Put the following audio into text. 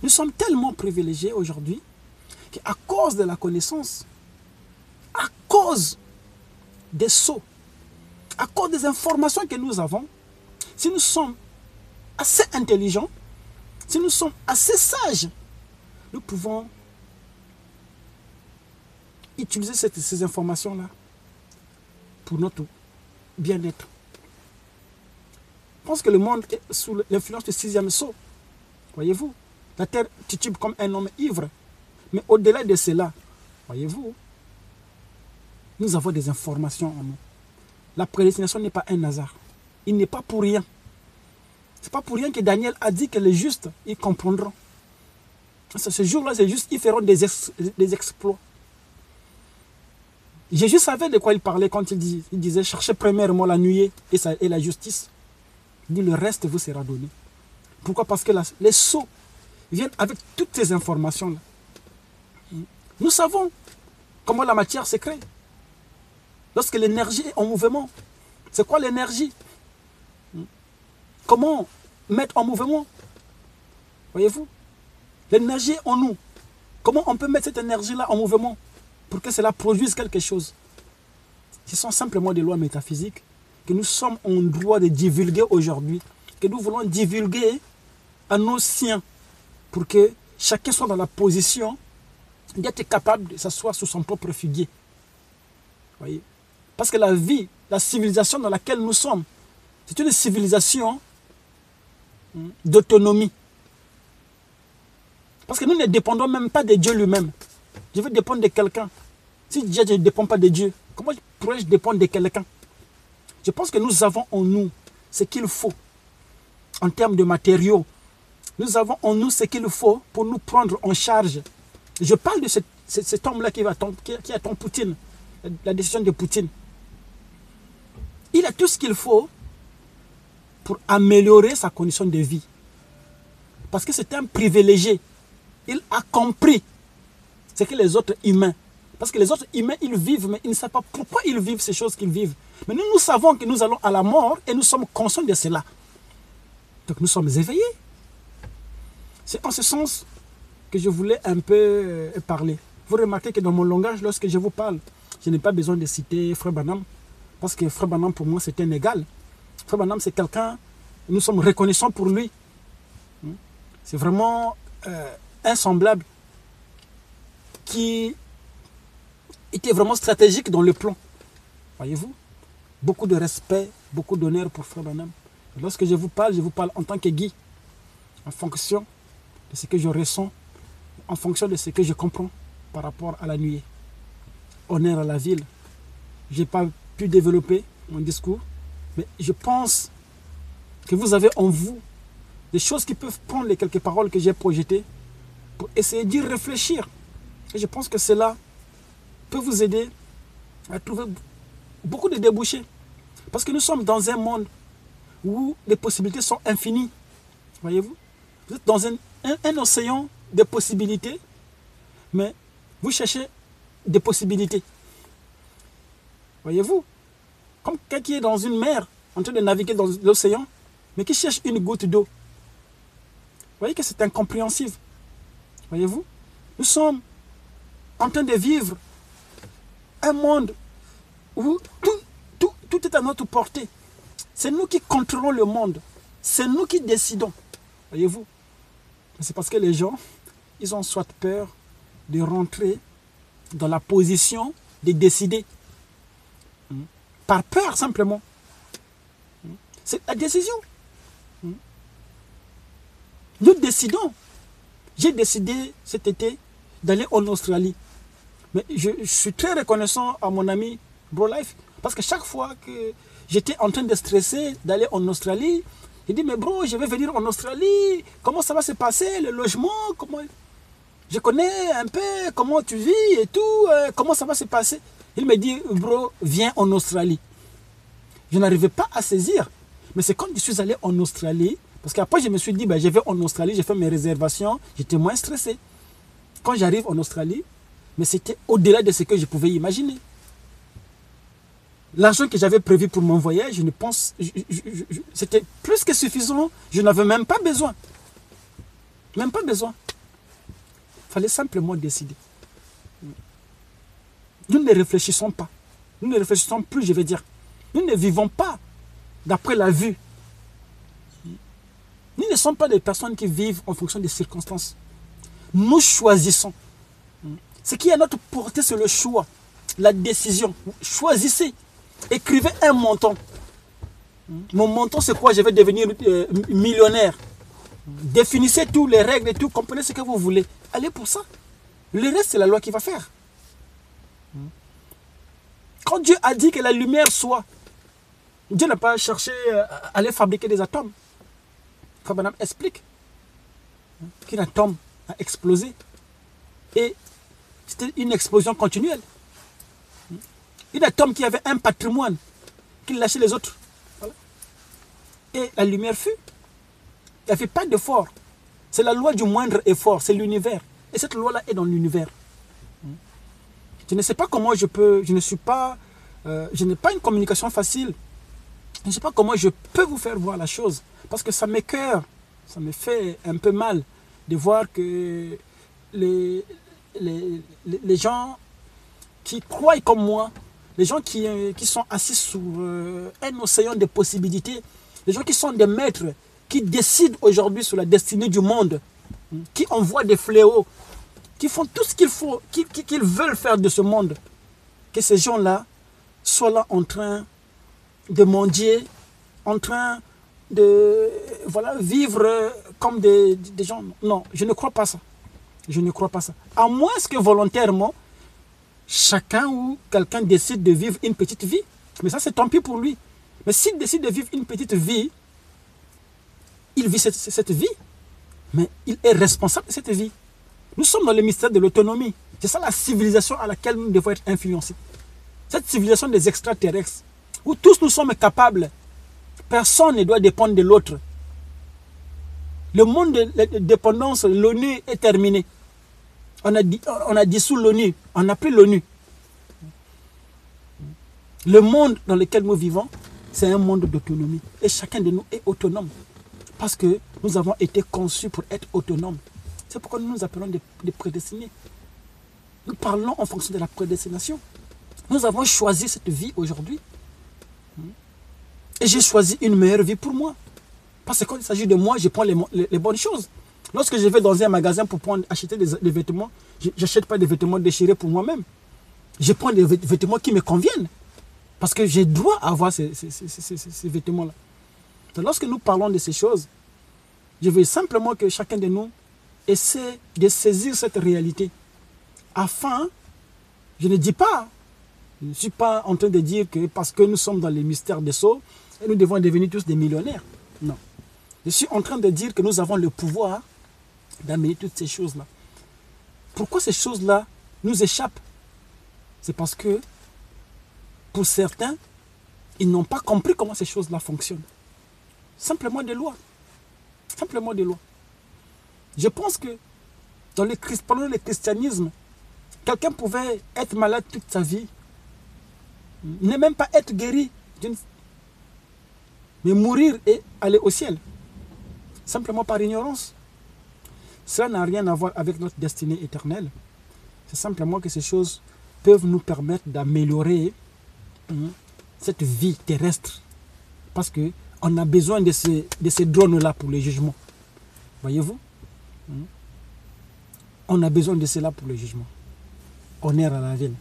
Nous sommes tellement privilégiés aujourd'hui qu'à cause de la connaissance, à cause des sceaux, à cause des informations que nous avons, si nous sommes assez intelligents, si nous sommes assez sages, nous pouvons utiliser ces informations-là pour notre bien-être. Je pense que le monde est sous l'influence du sixième sceau. Voyez-vous, la terre titube comme un homme ivre. Mais au-delà de cela, voyez-vous, nous avons des informations en nous. La prédestination n'est pas un hasard. Il n'est pas pour rien. Ce n'est pas pour rien que Daniel a dit que les justes, ils comprendront. Ce jour-là, c'est juste, ils feront des exploits. Jésus savait de quoi il parlait quand il disait, cherchez premièrement la nuée et la justice. Il dit, le reste vous sera donné. Pourquoi? Parce que les sceaux viennent avec toutes ces informations-là. Nous savons comment la matière se crée. Lorsque l'énergie est en mouvement, c'est quoi l'énergie? Comment mettre en mouvement? Voyez-vous? L'énergie est en nous. Comment on peut mettre cette énergie-là en mouvement pour que cela produise quelque chose? Ce sont simplement des lois métaphysiques que nous sommes en droit de divulguer aujourd'hui, que nous voulons divulguer à nos siens pour que chacun soit dans la position d'être capable de s'asseoir sous son propre figuier. Voyez? Parce que la vie, la civilisation dans laquelle nous sommes, c'est une civilisation d'autonomie. Parce que nous ne dépendons même pas de Dieu lui-même. Je veux dépendre de quelqu'un. Si déjà je ne dépends pas de Dieu, comment pourrais-je dépendre de quelqu'un? Je pense que nous avons en nous ce qu'il faut en termes de matériaux. Nous avons en nous ce qu'il faut pour nous prendre en charge. Je parle de cet homme-là qui attend Poutine, la décision de Poutine. Il a tout ce qu'il faut pour améliorer sa condition de vie. Parce que c'est un privilégié. Il a compris ce que les autres humains. Parce que les autres humains, ils vivent, mais ils ne savent pas pourquoi ils vivent ces choses qu'ils vivent. Mais nous, nous savons que nous allons à la mort et nous sommes conscients de cela. Donc nous sommes éveillés. C'est en ce sens que je voulais un peu parler. Vous remarquez que dans mon langage, lorsque je vous parle, je n'ai pas besoin de citer Frère Branham, parce que Frère Branham, pour moi, c'est un égal. Frère Branham, c'est quelqu'un, nous sommes reconnaissants pour lui. C'est vraiment un semblable qui était vraiment stratégique dans le plan. Voyez-vous? Beaucoup de respect, beaucoup d'honneur pour Frère Branham. Et lorsque je vous parle en tant que Guy, en fonction de ce que je ressens, en fonction de ce que je comprends par rapport à la nuée. Honneur à la ville. Je n'ai pas pu développer mon discours, mais je pense que vous avez en vous des choses qui peuvent prendre les quelques paroles que j'ai projetées pour essayer d'y réfléchir. Et je pense que cela peut vous aider à trouver beaucoup de débouchés. Parce que nous sommes dans un monde où les possibilités sont infinies. Voyez-vous? Vous êtes dans un océan de possibilités, mais vous cherchez des possibilités. Voyez-vous? Comme quelqu'un qui est dans une mer, en train de naviguer dans l'océan, mais qui cherche une goutte d'eau. Vous voyez que c'est incompréhensible. Voyez-vous? Nous sommes en train de vivre un monde où tout est à notre portée. C'est nous qui contrôlons le monde. C'est nous qui décidons. Voyez-vous? C'est parce que les gens, ils ont soit peur de rentrer dans la position de décider. Par peur, simplement. C'est la décision. Nous décidons. J'ai décidé cet été d'aller en Australie. Mais je suis très reconnaissant à mon ami BroLife, parce que chaque fois que j'étais en train de stresser d'aller en Australie, il dit, mais bro, je vais venir en Australie, comment ça va se passer, le logement, comment... Je connais un peu comment tu vis et tout, comment ça va se passer. Il me dit, bro, viens en Australie. Je n'arrivais pas à saisir. Mais c'est quand je suis allé en Australie, parce qu'après je me suis dit, ben, je vais en Australie, j'ai fait mes réservations, j'étais moins stressé. Quand j'arrive en Australie, mais c'était au-delà de ce que je pouvais imaginer. L'argent que j'avais prévu pour mon voyage, je ne pense, c'était plus que suffisant. Je n'avais même pas besoin. Même pas besoin. Il fallait simplement décider. Nous ne réfléchissons pas. Nous ne réfléchissons plus, je vais dire. Nous ne vivons pas d'après la vue. Nous ne sommes pas des personnes qui vivent en fonction des circonstances. Nous choisissons. Ce qui est à notre portée, c'est le choix, la décision. Choisissez. Écrivez un montant. Mon montant, c'est quoi? Je vais devenir millionnaire. Définissez tous les règles et tout. Comprenez ce que vous voulez. Allez pour ça. Le reste, c'est la loi qui va faire. Quand Dieu a dit que la lumière soit, Dieu n'a pas cherché à aller fabriquer des atomes. Madame explique qu'un atome a explosé. Et c'était une explosion continuelle. Un atome qui avait un patrimoine, qui lâchait les autres. Voilà. Et la lumière fut. Il n'y avait pas d'effort. C'est la loi du moindre effort, c'est l'univers. Et cette loi-là est dans l'univers. Je ne sais pas comment je peux, je n'ai pas une communication facile. Je ne sais pas comment je peux vous faire voir la chose. Parce que ça m'écoeure, ça me fait un peu mal de voir que les gens qui croient comme moi, les gens qui sont assis sur un océan de possibilités, les gens qui sont des maîtres, qui décident aujourd'hui sur la destinée du monde, qui envoient des fléaux, qui font tout ce qu'il faut, qu'ils veulent faire de ce monde, que ces gens-là soient là en train de mendier, en train de vivre comme des gens. Non, je ne crois pas ça. Je ne crois pas ça. À moins que volontairement, chacun ou quelqu'un décide de vivre une petite vie. Mais ça, c'est tant pis pour lui. Mais s'il décide de vivre une petite vie, il vit cette vie. Mais il est responsable de cette vie. Nous sommes dans le mystère de l'autonomie. C'est ça la civilisation à laquelle nous devons être influencés. Cette civilisation des extraterrestres, où tous nous sommes capables. Personne ne doit dépendre de l'autre. Le monde de dépendance, l'ONU est terminé. On a dissous l'ONU, on n'a plus l'ONU. Le monde dans lequel nous vivons, c'est un monde d'autonomie. Et chacun de nous est autonome. Parce que nous avons été conçus pour être autonomes. C'est pourquoi nous nous appelons des prédestinés. Nous parlons en fonction de la prédestination. Nous avons choisi cette vie aujourd'hui. Et j'ai choisi une meilleure vie pour moi. Parce que quand il s'agit de moi, je prends les bonnes choses. Lorsque je vais dans un magasin pour acheter des vêtements, je n'achète pas des vêtements déchirés pour moi-même. Je prends des vêtements qui me conviennent. Parce que j'ai droit à avoir ces vêtements-là. Lorsque nous parlons de ces choses, je veux simplement que chacun de nous essaie de saisir cette réalité. Afin, je ne dis pas, je ne suis pas en train de dire que parce que nous sommes dans les mystères des sceaux, et nous devons devenir tous des millionnaires. Non. Je suis en train de dire que nous avons le pouvoir d'amener toutes ces choses-là. Pourquoi ces choses-là nous échappent? C'est parce que, pour certains, ils n'ont pas compris comment ces choses-là fonctionnent. Simplement des lois. Simplement des lois. Je pense que pendant le christianisme, quelqu'un pouvait être malade toute sa vie, ne même pas être guéri, mais mourir et aller au ciel. Simplement par ignorance. Cela n'a rien à voir avec notre destinée éternelle. C'est simplement que ces choses peuvent nous permettre d'améliorer cette vie terrestre. Parce qu'on a besoin de ces drones-là pour le jugement. Voyez-vous? On a besoin de cela pour le jugement. Honneur à la ville.